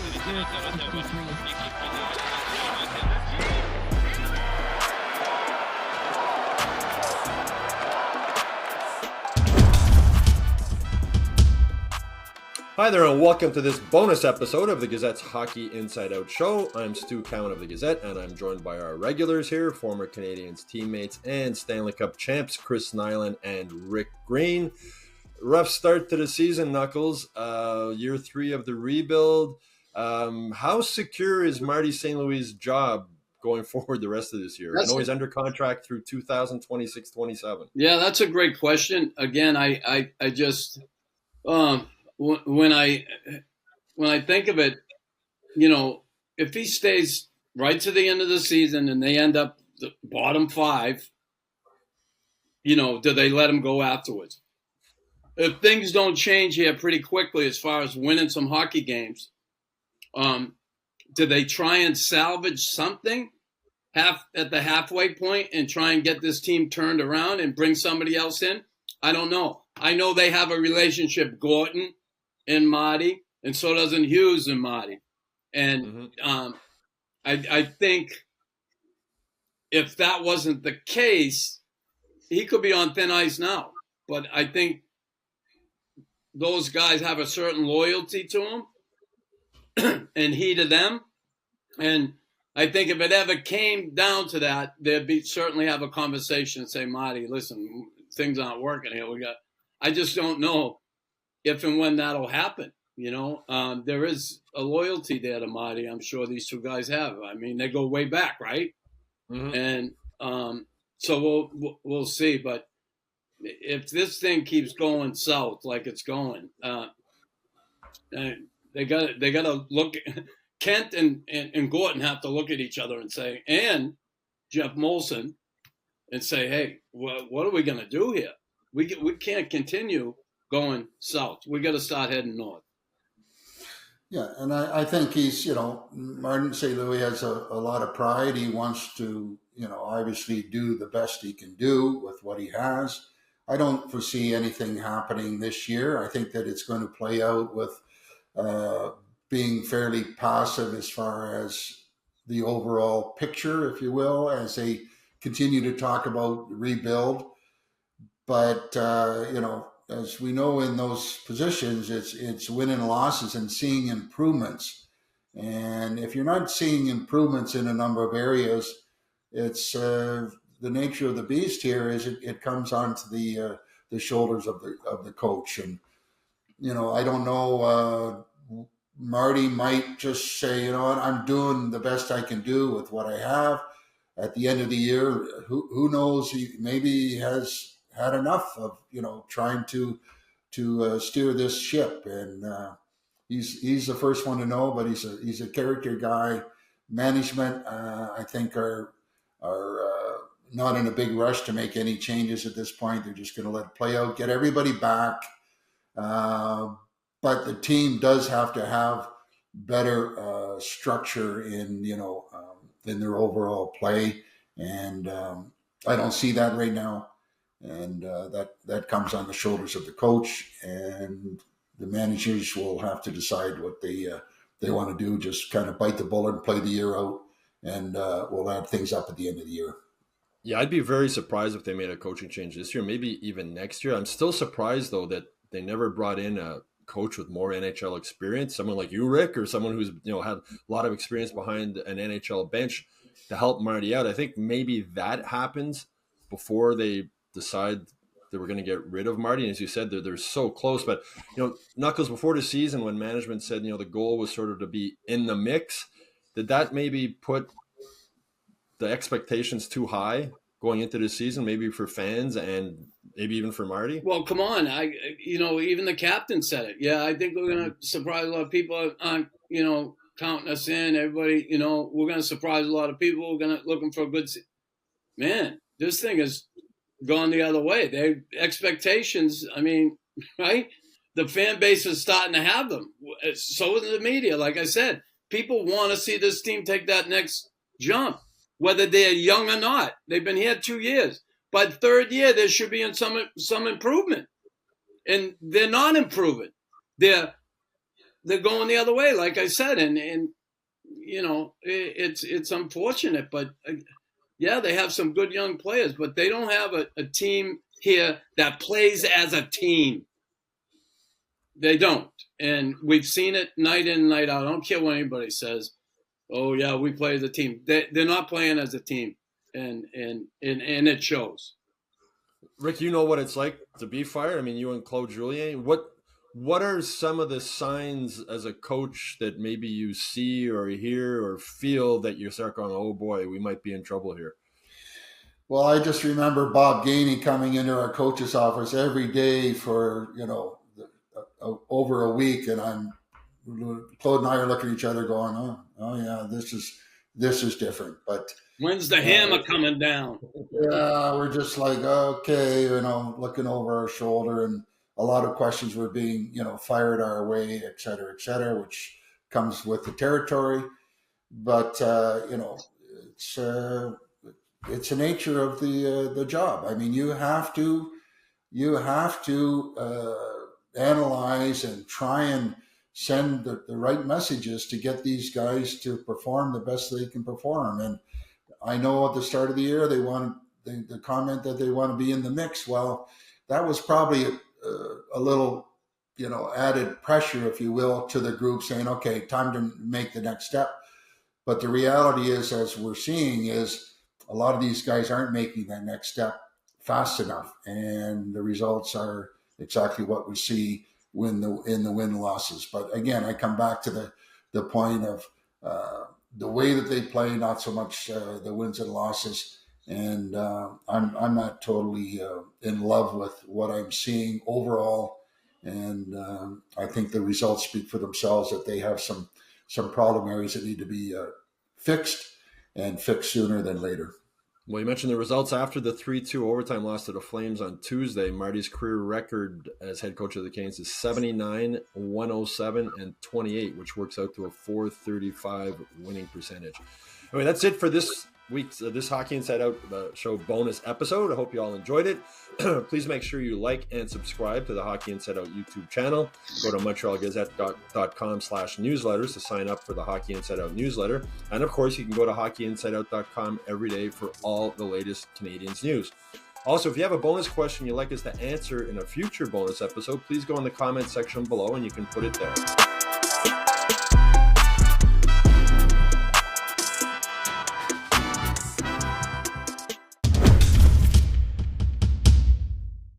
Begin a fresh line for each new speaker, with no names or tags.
Hi there, and welcome to this bonus episode of the Gazette's Hockey Inside Out Show. I'm Stu Cowan of the Gazette, and I'm joined by our regulars here, former Canadiens teammates and Stanley Cup champs Chris Nyland and Rick Green. Rough start to the season, Knuckles. Year 3 of the rebuild. How secure is Marty St. Louis' job going forward the rest of this year? I know he's under contract through 2026-27.
Yeah, that's a great question. Again, I just when I think of it, you know, if he stays right to the end of the season and they end up the bottom 5, you know, do they let him go afterwards? If things don't change here pretty quickly as far as winning some hockey games, do they try and salvage something at the halfway point and try and get this team turned around and bring somebody else in? I don't know. I know they have a relationship, Gorton and Marty, and so doesn't Hughes and Marty. And I think if that wasn't the case, he could be on thin ice now. But I think those guys have a certain loyalty to him and he to them. And I think if it ever came down to that, they'd certainly have a conversation and say, Marty, listen, things aren't working here. I just don't know if and when that'll happen. You know, there is a loyalty there to Marty. I'm sure these two guys have. I mean, they go way back, right? And so we'll see. But if this thing keeps going south like it's going, they got to look. Kent and Gorton have to look at each other and say, and Jeff Molson, and say, hey, what are we going to do here? We can't continue going south. We got to start heading north.
Yeah, and I think he's, you know, Martin St. Louis has a lot of pride. He wants to, you know, obviously do the best he can do with what he has. I don't foresee anything happening this year. I think that it's going to play out with being fairly passive as far as the overall picture, if you will, as they continue to talk about rebuild. But, you know, as we know in those positions, it's win and losses and seeing improvements. And if you're not seeing improvements in a number of areas, it's the nature of the beast here is it comes onto the shoulders of the coach. And, you know, I don't know, Marty might just say, you know what, I'm doing the best I can do with what I have. At the end of the year, who knows, maybe he has had enough of, you know, trying to steer this ship, and he's the first one to know. But he's a character guy. Management, I think, are not in a big rush to make any changes at this point. They're just going to let it play out, get everybody back. But the team does have to have better structure in, you know, in their overall play, and I don't see that right now. And that comes on the shoulders of the coach, and the managers will have to decide what they want to do. Just kind of bite the bullet and play the year out, and we'll add things up at the end of the year.
Yeah, I'd be very surprised if they made a coaching change this year, maybe even next year. I'm still surprised, though, that they never brought in a coach with more NHL experience, someone like you, Rick, or someone who's, you know, had a lot of experience behind an NHL bench to help Marty out. I think maybe that happens before they decide they were going to get rid of Marty. And as you said, they're so close. But, you know, Knuckles, before the season, when management said, you know, the goal was sort of to be in the mix, did that maybe put the expectations too high going into the season, maybe for fans and maybe even for Marty?
Well, come on. You know, even the captain said it. Yeah, I think we're going to surprise a lot of people on, you know, counting us in. Everybody, you know, we're going to surprise a lot of people. We're going to looking for a good man. This thing has gone the other way. Their expectations, I mean, right? The fan base is starting to have them. So is the media. Like I said, people want to see this team take that next jump, whether they're young or not. They've been here 2 years. By the third year, there should be some improvement. And they're not improving. They're they're going the other way, like I said, and it's unfortunate, but yeah, they have some good young players, but they don't have a team here that plays as a team. They don't, and we've seen it night in, night out. I don't care what anybody says. Oh yeah, we play as a team. They're not playing as a team, and it shows.
Rick, you know what it's like to be fired. I mean, you and Claude Julien. What are some of the signs as a coach that maybe you see or hear or feel that you start going, oh boy, we might be in trouble here?
Well, I just remember Bob Gainey coming into our coach's office every day for, over a week, and Claude and I are looking at each other going, oh yeah, this is different. But
when's the hammer coming down?
Yeah, we're just like, okay, looking over our shoulder, and a lot of questions were being, fired our way, et cetera, which comes with the territory. But it's the nature of the job. I mean, you have to analyze and try and send the right messages to get these guys to perform the best they can perform. And I know at the start of the year they wanted the comment that they want to be in the mix. Well, that was probably a little, added pressure, if you will, to the group, saying, okay, time to make the next step. But the reality is, as we're seeing, is a lot of these guys aren't making that next step fast enough, and the results are exactly what we see in the win losses. But again, I come back to the point of the way that they play, not so much the wins and losses. And I'm not totally in love with what I'm seeing overall. And I think the results speak for themselves, that they have some problem areas that need to be fixed, and fixed sooner than later.
Well, you mentioned the results after the 3-2 overtime loss to the Flames on Tuesday. Marty's career record as head coach of the Canadiens is 79, 107, and 28, which works out to a .435 winning percentage. Anyway, that's it for this week's this Hockey Inside Out show bonus episode. I hope you all enjoyed it. Please make sure you like and subscribe to the Hockey Inside Out YouTube channel. Go to montrealgazette.com/newsletters to sign up for the Hockey Inside Out newsletter. And of course, you can go to hockeyinsideout.com every day for all the latest Canadiens news. Also, if you have a bonus question you'd like us to answer in a future bonus episode, please go in the comment section below and you can put it there.